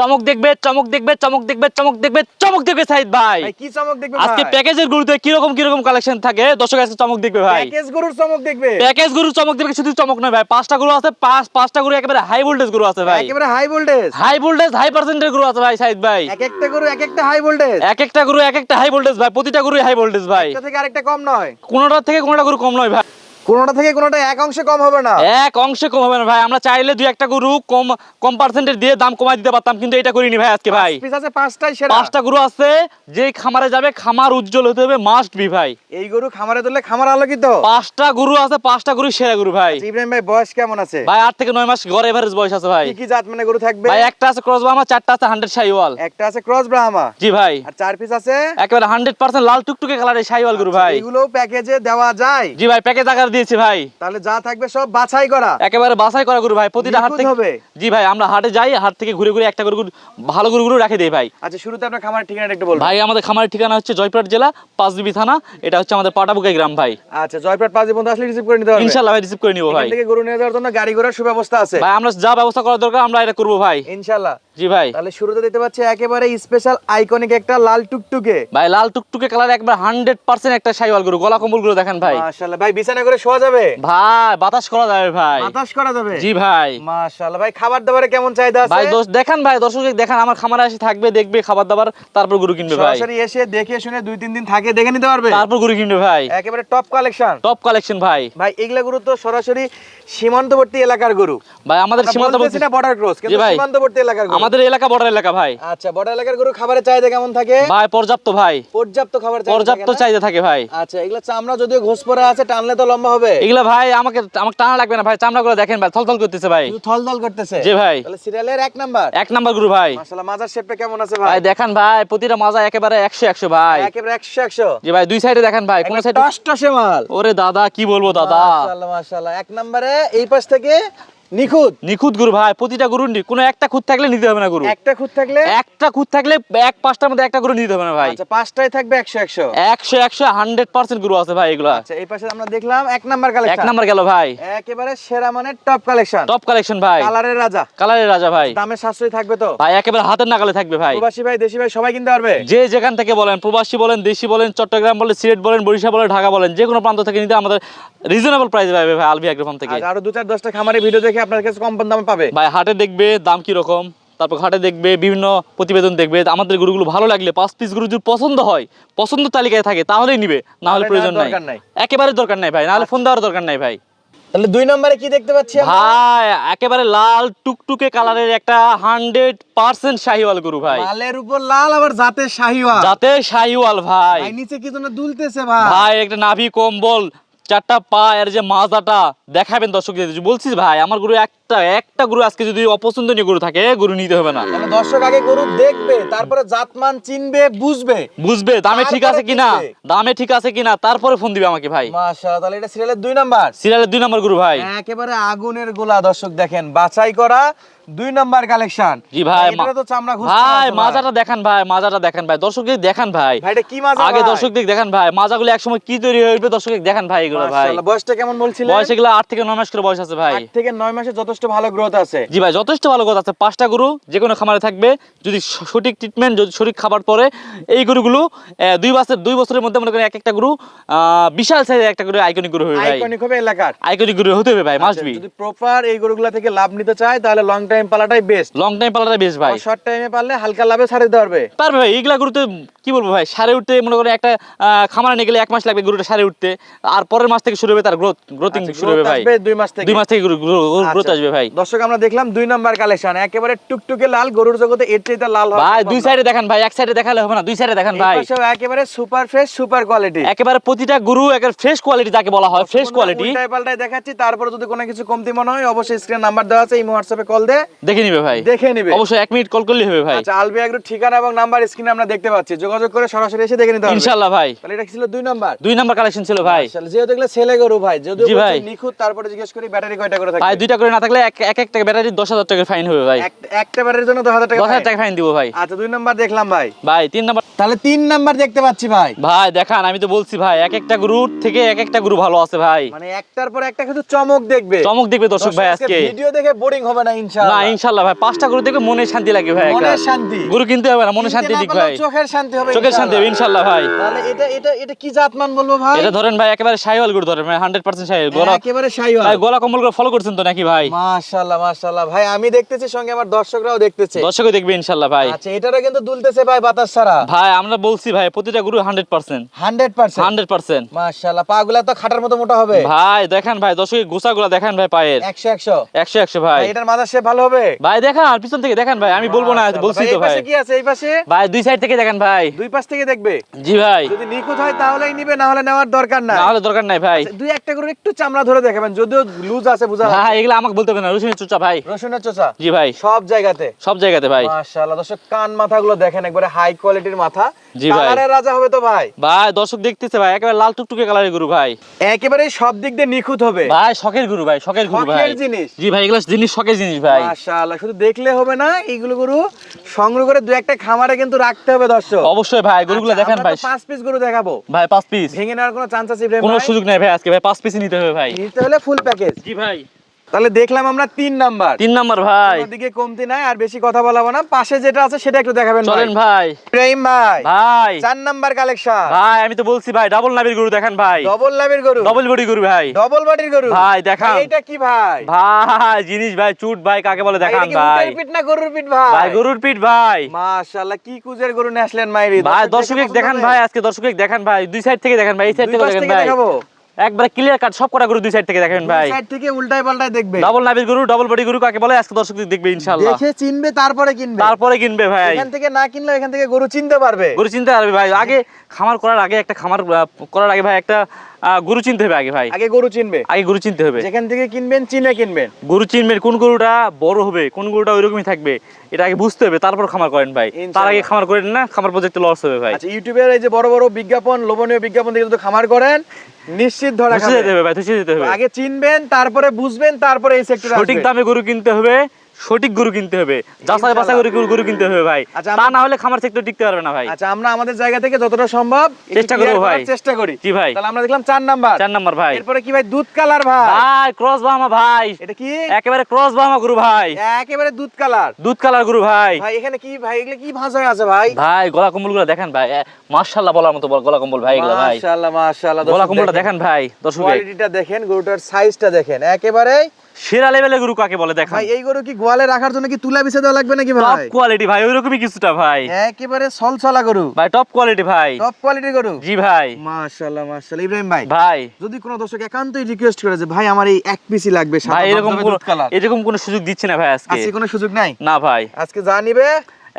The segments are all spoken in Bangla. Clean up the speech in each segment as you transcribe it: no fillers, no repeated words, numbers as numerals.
চমক দেখবে চমক দেখবে চমক দেখবে চমক দেখবে চমক দেখবে সাইদ ভাই। কি চমক দেখবে আজকে প্যাকেজের গরুতে কি রকম কালেকশন থাকে দর্শক আজকে চমক দেখবে ভাই। প্যাকেজ গরুর চমক দেখবে। প্যাকেজ গরুর চমক দেখবে, শুধু চমক নয় ভাই, পাঁচটা গরু আছে, পাঁচটা গরু একেবারে হাই ভোল্টেজ গরু আছে ভাই। একেবারে হাই ভোল্টেজ হাই পার্সেন্টের গরু আছে ভাই সাইদ ভাই। এক একটা গরু এক একটা হাই ভোল্টেজ, এক একটা গরু এক একটা হাই ভোল্টেজ ভাই, প্রতিটা গরুই হাই ভোল্টেজ ভাই। একটা থেকে আরেকটা কম নয়, কোনোটা থেকে কোনোটা গরু কম নয় ভাই, কোনোটা থেকে কোনোটা এক অংশে কম হবে না। এক অংশে কম হবে না ভাই। আমরা চাইলে দুই একটা গরু কম কম পার্সেন্টের দিয়ে দাম কমাই দিতে পারতাম, কিন্তু এটা করিনি ভাই আজকে ভাই। পিস আছে পাঁচটাই সেরা। পাঁচটা গরু আছে, যে খামারে যাবে খামার উজ্জ্বল হতে হবে, মাস্ট বি ভাই। এই গরু খামারে ধরলে খামার আলোকিত। পাঁচটা গরু আছে, পাঁচটা গরু সেরা গরু ভাই। ইব্রাহিম ভাই বয়স কেমন আছে ভাই 8 থেকে 9 মাস গড় এভারেজ বয়স আছে ভাই। কি কি জাত মানে গরু থাকবে? ভাই একটা আছে ক্রস ব্রাহ্মা, চারটা আছে 100 শাহিওয়াল। একটা আছে ক্রস ব্রাহ্মা, জি ভাই। আর চার পিস আছে একেবারে 100% লাল টুকটুকে কালারের শাহিওয়াল গরু ভাই। এগুলো প্যাকেজে দেওয়া যায়? জি ভাই, প্যাকেজ আকার দিয়েছি ভাই। তাহলে যা থাকবে সব বাছাই করা, একেবারে বাছাই করা গরু ভাই, প্রতিটা হাট নিখুঁত থেকে হবে। জি ভাই, আমরা হাটে যাই, হাট থেকে ঘুরে ঘুরে একটা গরু ভালো গরুগুলো রেখে দেই ভাই। আচ্ছা শুরুতে আপনার খামারের ঠিকানাটা একটু বলবেন। ভাই আমাদের খামারের ঠিকানা হচ্ছে জয়পুরহাট জেলা পাঁচবিবি থানা, এটা হচ্ছে আমাদের পাটাবুকাই গ্রাম ভাই। আচ্ছা জয়পুরহাট পাঁচি বন্ধু আসলে রিসিভ করে নিতে পারবেন ইনশাআল্লাহ ভাই, রিসিভ করে নিব ভাই। এখান থেকে গরু নিয়ে যাওয়ার জন্য গাড়ি ঘোড়ার সুব্যবস্থা আছে ভাই আমরা যা ব্যবস্থা করা দরকার আমরা এটা করব ভাই ইনশাআল্লাহ। জি ভাই। তাহলে শুরুতে দিতে পাচ্ছি একেবারে স্পেশাল আইকনিক একটা লাল টুকটুকে ভাই লাল টুকটুকে কালার, একবার 100% একটা শাইওয়াল গরু, গলা কম্বল গুলো দেখেন ভাই। মাশাআল্লাহ ভাই, বিছানা করে শোয়া যাবে? ভাই বাতাস করা যাবে ভাই, বাতাস করা যাবে? জি ভাই। মাশাআল্লাহ ভাই, খাবার দাবারে কেমন চাহিদা আছে? ভাই দেখেন ভাই, দর্শক দেখেন, আমার খামারে এসে থাকবে, দেখবে খাবার দাবার, তারপর গরু কিনবে ভাই। সরাসরি এসে দেখে শুনে 2-3 দিন থাকে দেখে নিতে পারবে, তারপর গরু কিনবে ভাই। একেবারে টপ কালেকশন, টপ কালেকশন ভাই। ভাই এগুলা গরু তো সরাসরি সীমান্তবর্তী এলাকার গরু ভাই আমাদের সীমান্তবর্তী না বর্ডার ক্রস, কিন্তু ভাই, সীমান্তবর্তী এলাকার গরু। আমাদের এলাকা বর্ডার এলাকা ভাই। আচ্ছা বর্ডার এলাকার গরু খাবারের চাহিদা কেমন থাকে? ভাই পর্যাপ্ত ভাই, পর্যাপ্ত খাবার চাহিদা পর্যাপ্ত থাকে না? চাহিদা থাকে ভাই। আচ্ছা এগুলা চামড়া যদিও ঘোষ পড়া আছে, টানলে তো লম্বা হবে। এগুলা ভাই আমাকে টানা লাগবে না ভাই, চামড়াগুলো দেখেন ভাই, থলথল করতেছে ভাই। শুধু থলথল করতেছে। জি ভাই। তাহলে সিরিয়ালের এক নাম্বার, এক নাম্বার গরু ভাই। মাশাআল্লাহ। মাজার শেপটা কেমন আছে ভাই ভাই? দেখেন ভাই, প্রতিটা মাজা একেবারে 100 ভাই। একেবারে 100 জি ভাই, দুই সাইডে দেখেন ভাই, কোন সাইডে টসটসে মাল। ওরে দাদা কি বলবো দাদা, মাশাআল্লাহ মাশাআল্লাহ, এক নম্বরে এই পাশ থেকে নিখুঁত। নিখুঁত গরু ভাই, প্রতিটা গরু কোনো একটা খুঁত থাকলে নিতে হবে না গরু, একটা খুঁত থাকলে, একটা খুঁত থাকলে এক পাঁচটার মধ্যে একটা গরু নিতে হবে না ভাই। আচ্ছা পাঁচটায় থাকবে 100 100 100 গরু আছে ভাই এগুলা। আচ্ছা এই পাশে আমরা দেখলাম এক নাম্বার এক কালেকশন, নাম্বার গেল ভাই, একেবারে সেরা মানের টপ কালেকশন, টপ কালেকশন ভাই, কালারের রাজা, কালারের রাজা ভাই। দামে সাশ্রয়ী থাকবে তো ভাই একেবারে হাতের নাগালে থাকবে ভাই, প্রবাসী ভাই দেশি ভাই সবাই কিনতে পারবে। যে যেখান থেকে বলেন, প্রবাসী বলেন, দেশি বলেন, চট্টগ্রাম বলেন, সিলেট বলেন, বরিশাল বলেন, ঢাকা বলেন, যে কোনো প্রান্ত থেকে নিতে আমাদের রিজনেবল প্রাইসে পাবে ভাই আলবি এগ্রো ফার্ম থেকে। আর আরো 2-4-10টা খামারে ভিডিও দেখে আপনার কাছে কম দামে পাবে ভাই হাটে দেখবে দাম কি রকম, তারপর হাটে দেখবে বিভিন্ন প্রতিবেদন দেখবে, আমাদের গরুগুলো ভালো লাগলে 5 পিস গরু যদি পছন্দ হয়, পছন্দ তালিকায় থাকে তাহলেই নিবে, না হলে প্রয়োজন নাই, একেবারে দরকার নাই ভাই, না হলে ফোন দেওয়ার দরকার নাই ভাই। তাহলে 2 নম্বরে কি দেখতে পাচ্ছি আমরা? ভাই একেবারে লাল টুকটুকে কালারের একটা 100% শাহিওয়াল গরু ভাই, লালের উপর লাল, আবার জাতের শাহিওয়াল, যাতে শাহিওয়াল ভাই। ভাই নিচে কি জন্য দুলতেছে ভাই? ভাই একটা নাভি কম্বল, চারটা পা, এর যে মাজাটা দেখাবেন দর্শকদের, বলছিস ভাই আমার গরু একটা গরু আজকে যদি অপছন্দনীয় গরু থাকে গরু নিতে হবে না। মানে দর্শক আগে গরু দেখবে, তারপরে জাতমান চিনবে, বুঝবে দামে ঠিক আছে কিনা, দামে ঠিক আছে কিনা, তারপরে ফোন দিবে আমাকে ভাই। মাশাআল্লাহ, তাহলে এটা সিরিয়ালের 2 নাম্বার, সিরিয়ালের 2 নম্বর গরু ভাই, একেবারে আগুনের গোলা। দর্শক দেখেন বাছাই করা 2 নাম্বার কালেকশন। জি ভাই। এটা তো চামড়া ঘুষ ভাই মাজাটা দেখেন ভাই, মাজাটা দেখেন ভাই, দর্শকদের দেখেন ভাই, ভাই এটা কি মাজা? আগে দর্শকদের দেখেন ভাই, মাজাগুলো একসময় কি তৈরি হয়ে উঠবে দর্শকদের দেখেন ভাই এগুলো ভাই। মাশাআল্লাহ, বয়সটা কেমন বলছিলেন? বয়স এগুলো 8 থেকে 9 মাস করে বয়স আছে ভাই। 8 থেকে 9 মাসে যথেষ্ট ভালো গ্রোথ আছে। জি ভাই, যথেষ্ট ভালো কথা আছে। 5টা গরু যে কোনো খামারে থাকবে, যদি সঠিক ট্রিটমেন্ট, যদি সঠিক খাবার পরে, এই গরুগুলো 2 বছরের মধ্যে মনে করেন এক একটা গরু বিশাল সাইজের একটা গরু আইকনিক গরু হবে ভাই, আইকনিক হবে এলাকার, আইকনিক গরু হতে হবে ভাই, মাস্ট বি। যদি প্রপার এই গরুগুলা থেকে লাভ নিতে চায় তাহলে লং টাইম পালাটাই বেস্ট। লং টাইম পালাটা বেশ ভাই, শর্ট টাইমে পারলে হালকা লাভে ছাড়ে দিতে পারবে ভাই। এইগুলা গরুতে কি বলবো ভাই, সারে উঠতে মনে করেন একটা খামারে নিয়ে গেলে 1 মাস লাগবে গরুটা সারে উঠতে, আর পরের মাস থেকে শুরু হবে তার গ্রোথিং শুরু হবে ভাই, 2 মাস থেকে 2 মাস থেকে গ্রোথ আসবে ভাই। দর্শক আমরা দেখলাম 2 নাম্বার কালেকশন, একেবারে টুকটুকে লাল, গরুর জগতে এর চাইতে লাল হবে ভাই। 2 সাইডে দেখেন ভাই, এক সাইডে দেখালে হবে না, 2 সাইডে দেখেন ভাই, একেবারে সুপার ফ্রেশ, সুপার কোয়ালিটি, একেবারে প্রতিটা গরু একেবারে ফ্রেশ কোয়ালিটি যাকে বলা হয়, ফ্রেশ কোয়ালিটি। উল্টাই পাল্টাই দেখাচ্ছি, তারপরে যদি কোনো কিছু কমতি মনে হয় অবশ্যই স্ক্রিনে নাম্বার দেওয়া আছে, এই হোয়াটসঅ্যাপে কল দে দেখে নিবে ভাই, দেখে নিবে, অবশ্যই 1 মিনিট কল করলেই হবে ভাই। আচ্ছা আলবি এগ্রো ঠিকানা এবং নাম্বার স্ক্রিনে আমরা দেখতে পাচ্ছি, যোগাযোগ করে সরাসরি এসে দেখে নিতে হবে ইনশাআল্লাহ ভাই। তাহলে এটা ছিল 2 নাম্বার, 2 নাম্বার কালেকশন ছিল ভাই। যেহেতু দেখলে ছেলে গরু ভাই, যদিও জি ভাই। নিখুঁত, তারপরে জিজ্ঞেস করি ব্যাটারি কয়টা করে থাকে ভাই 2টা করে না থাকলে একটা ব্যাটারি 10,000 টাকা ফাইন হবে ভাই, একটা ব্যাটারির জন্য 10,000 টাকা 10,000 টাকা ফাইন দিব ভাই। আচ্ছা 2 নাম্বার দেখলাম ভাই। ভাই 3 নাম্বার তাহলে 3 নাম্বার দেখতে পাচ্ছি ভাই। ভাই দেখান, আমি তো বলছি ভাই এক একটা গরুর থেকে এক একটা গরু ভালো আছে ভাই। মানে একটার পর একটা কিন্তু চমক দেখবে, চমক দেখবে দর্শক ভাই আজকে। ভিডিও দেখে বোরিং হবে না না ইনশাআল্লাহ। ইনশাআল্লাহ ভাই, 5টা গরু দেখবে মনে শান্তি লাগে ভাই। মনের একটা শান্তি, গরু কিনতে হবে না, মনে কিনতে শান্তি না দিক পারলেও ভাই। চোখের শান্তি হবে চোখের শান্তি হবে ইনশাআল্লাহ ভাই। তাহলে এটা কি জাতমান বলবো ভাই? এটা ধরেন ভাই একেবারে শাহিওয়াল গরু ধরেন, মানে 100% শাহিওয়াল গলা। একেবারে শাহিওয়াল ভাই গলা কম্বল করে ফলো করছেন তো নাকি ভাই? মাশাআল্লাহ মাশাআল্লাহ ভাই, আমি দেখতেছি সঙ্গে আমার দর্শকরাও দেখতেছে। দর্শকও দেখবে ইনশাআল্লাহ ভাই। আচ্ছা, এটারও কিন্তু দুলতেছে ভাই বাতাস ছাড়া। ভাই আমরা বলছি ভাই প্রতিটা গরু 100%। 100% মাশাআল্লাহ, পাগুলা তো খাটার মতো মোটা হবে ভাই। দেখেন ভাই দর্শকের গোছাগুলো দেখেন ভাই, পায়ের 100 ভাই। এটার মাথা শেপ ভালো হবে ভাই দেখেন আর পিছন থেকে দেখেন ভাই, আমি বলবো না, বলছি তো এই ভাই। পাশে কি আছে? এই পাশে ভাই দুই সাইড থেকে দেখেন ভাই। দুই পাশ থেকে দেখবে। জি ভাই। যদি নিখুঁত হয় তাহলেই নিবে, না হলে নেওয়ার দরকার নাই। না হলে দরকার নাই ভাই। দুই একটা করে একটু চামড়া ধরে দেখাবেন, যদিও লুজ আছে বুঝা যাচ্ছে। ভাই এগুলো আমাকে বলতে হবে না, রসুনের চুচা ভাই। রসুনের চোচা জি ভাই, সব জায়গাতে সব জায়গাতে ভাই। মাশাআল্লাহ দর্শক, কান মাথাগুলো দেখেন, একবারে হাই কোয়ালিটির মাথা। জি ভাই। কালারের রাজা হবে তো ভাই। ভাই দর্শক দেখতেছে ভাই, একেবারে লাল টুকটুকে কালারের গরু ভাই। একেবারে সব দিক দিয়ে নিখুঁত হবে ভাই শখের গরু ভাই, শখের গরু ভাই। শখের জিনিস। জি ভাই, এগুলো জিনিস শখের জিনিস ভাই। মাশাআল্লাহ, শুধু দেখলে হবে না, এইগুলো গরু সংগ্রহ করে দুই একটা খামারে কিন্তু রাখতে হবে দর্শক। অবশ্যই ভাই, গরুগুলো দেখেন ভাই। 5 পিস গরু দেখাবো ভাই 5 পিস ভেঙে নেওয়ার কোনো চান্স আছে ইব্রাহিম কোনো ভাই? সুযোগ নাই ভাই, আজকে ভাই 5 পিসই নিতে হবে ভাই। নিতে হলে ফুল প্যাকেজ। জি ভাই। তাহলে দেখলাম আমরা 3 নাম্বার। 3 নাম্বার ভাই। ওদিকে কমতি নাই, আর বেশি কথা বলাবো না, পাশে যেটা আছে সেটা একটু দেখাবেন ভাই। চলেন ভাই। ইব্রাহিম ভাই, ভাই 4 নাম্বার কালেকশন। ভাই আমি তো বলছি ভাই, ডাবল নাভির গরু দেখেন ভাই। ডবল লাভের গরু, ডবল বডি গরু ভাই। ডবল বডির গরু ভাই দেখান। এটা কি ভাই? ভাই জিনিস ভাই, চুট ভাই কাকে বলে দেখান এটা কি ভাই। উটের পিঠ না গরুর পিঠ ভাই? ভাই গরুর পিঠ ভাই। মাশাআল্লাহ, কি কুজের গরু নিয়ে আসলেন মাইরি। ভাই দর্শক দেখান ভাই, আজকে দর্শক দেখান ভাই, দুই সাইড থেকে দেখেন ভাই, এই সাইড থেকে দেখেন ভাই। দেখাবো একবারে ক্লিয়ার কাট সব কটা গরু দুই সাইড থেকে দেখেন ভাই। সাইড থেকে উল্টায় পাল্টায় দেখবে। ডাবল নাভির গরু, ডাবল বডি গরু কাকে বলে আজকে দর্শক দেখবে ইনশাআল্লাহ। দেখে চিনবে, তারপরে কিনবে। তারপরে কিনবে ভাই। এখান থেকে না কিনলে এখান থেকে গরু চিনতে পারবে। গরু চিনতে পারবে ভাই। আগে খামার করার আগে একটা খামার করার আগে ভাই একটা গরু চিনতে হবে আগে ভাই। আগে গরু চিনবে, আগে গরু চিনতে হবে। যেখান থেকে কিনবেন চিনে কিনবেন। গরু চিনবেন কোন গরুটা বড় হবে, কোন গরুটা ওইরকমই থাকবে, এটা আগে বুঝতে হবে, তারপর খামার করেন ভাই। তার আগে খামার করেন না, খামার প্রজেক্টে লস হবে ভাই। আচ্ছা, ইউটিউবের এই যে বড় বড় বিজ্ঞাপন, লোভনীয় বিজ্ঞাপন দেখে যদি খামার করেন, নিশ্চিত ধরা ধসে যেতে হবে ভাই, ধসে যেতে হবে। আগে চিনবেন, তারপরে বুঝবেন, তারপরে এই সেক্টরে সঠিক দামে গরু কিনতে হবে, সঠিক গরু কিনতে হবে, যাচাই বাছাই করে গরু কিনতে হবে ভাই। আচ্ছা, তা না হলে খামার সেক্টর টিকতে পারবে না ভাই। আচ্ছা, আমরা আমাদের জায়গা থেকে যতটা সম্ভব একটু চেষ্টা clear করবো করার ভাই। চেষ্টা করি। জি ভাই। তাহলে আমরা দেখলাম 4 নাম্বার। 4 নাম্বার ভাই। এরপরে কি ভাই? দুধ কালার ভাই। ভাই ক্রস বাহামা ভাই। এটা কি? একেবারে ক্রস বাহামা গরু ভাই। একেবারে দুধ কালার। দুধ কালার গরু ভাই। ভাই এখানে কি ভাই, এগুলো কি ভাঁজ হয়ে আছে ভাই? ভাই গলা কম্বলগুলো দেখেন ভাই, মাশাআল্লাহ বলার মতো গলা কম্বল ভাই এগুলো ভাই। মাশাআল্লাহ মাশাআল্লাহ, গলা কম্বলটা দেখেন ভাই দর্শক। কোয়ালিটিটা দেখেন, গরুটার সাইজটা দেখেন, একেবারে সেরা লেভেলের গরু কাকে বলে দেখেন ভাই। এই গরু কি গোয়ালে রাখার জন্য কি তুলা বিছে দেওয়া লাগবে নাকি টপ ভাই? কোয়ালিটি ভাই, ওইরকমই কিছুটা ভাই। একেবারে সলসলা গরু ভাই টপ কোয়ালিটি ভাই। টপ কোয়ালিটির গরু। জি ভাই। মাশাআল্লাহ মাশাআল্লাহ। ইব্রাহিম ভাই, ভাই যদি কোনো দর্শক একান্তই রিকোয়েস্ট করে যে ভাই আমার এই এক পিসই লাগবে সাদা ভাই এরকম ধবধবে কোনো দুধ কালার, এরকম কোনো সুযোগ দিচ্ছে না ভাই আজকে। আজকে কোনো সুযোগ নাই? না ভাই, আজকে যা নিবে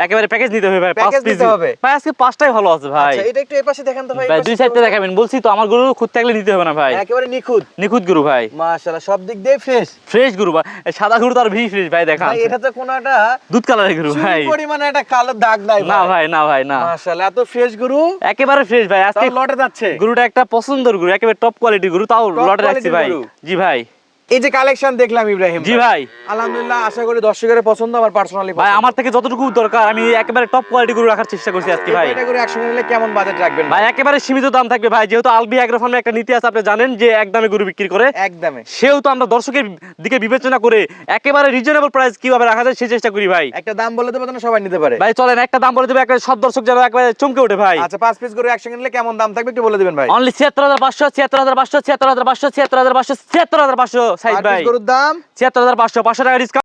একেবারে প্যাকেজ নিতে হবে ভাই। 5 প্যাকেজ পিস নিতে হবে। ভাই, আজকে 5টাই ভালো আছে ভাই। আচ্ছা, এটা একটু এই পাশে দেখেন তো ভাই। ভাই দুই সাইডে দেখাবেন, বলছি তো আমার গরু খুদ থাকলে নিতে হবে না ভাই। একেবারে নিখুঁত নিখুঁত গরু ভাই। মাশাআল্লাহ, সব দিক দিয়ে ফ্রেশ ফ্রেশ গরু ভাই। এই সাদা গরু তো আর বেশি ফ্রেশ ভাই দেখান। ভাই। এটা তো কোনো একটা দুধ কালারের গরু ভাই। চুল পরিমাণে একটা কালো দাগ নাই না ভাই, না ভাই, না। মাশাআল্লাহ, এত ফ্রেশ গরু, একেবারে ফ্রেশ ভাই। আজকে তাও লটে যাচ্ছে। গরুটা একটা পছন্দের গরু, একেবারে টপ কোয়ালিটির গরু, তাও Top লটে রাখছি quality-র ভাই। গরু। জি ভাই। এই যে কালেকশন দেখলাম ইব্রাহিম জি ভাই। আলহামদুলিল্লাহ, আশা করি দর্শকের পছন্দ, আমার পার্সোনালি ভাই আমার থেকে যতটুকু দরকার আমি একেবারে টপ কোয়ালিটি গরু রাখার চেষ্টা করছি আজকে ভাই। এটা করে একসঙ্গে নিলে কেমন বাজেট রাখবেন ভাই একেবারে সীমিত দাম থাকবে ভাই, যেহেতু আলবি এগ্রো ফার্মে একটা নীতি আছে, আপনি জানেন যে একদমে গরু বিক্রি করে। একদমে। সেহেতু আমরা দর্শকের দিকে বিবেচনা করে একেবারে রিজনেবল প্রাইস কিভাবে রাখা যায় সেই চেষ্টা করি ভাই। একটা দাম বলে দেবো যেন সবাই নিতে পারে। ভাই চলেন একটা দাম বলে দেবো, একটা সব দর্শক যেন একবারে চমকে ওঠে ভাই। আচ্ছা, 5 পিস গরু একসঙ্গে নিলে কেমন দাম থাকবে একটু বলে দিবেন ভাই। অনলি 76500, 76500, 76500, 76500, 76500 সাইড 5 ভাই। পিস গরুর দাম 76500, 500 টাকা ডিসকাউন্ট।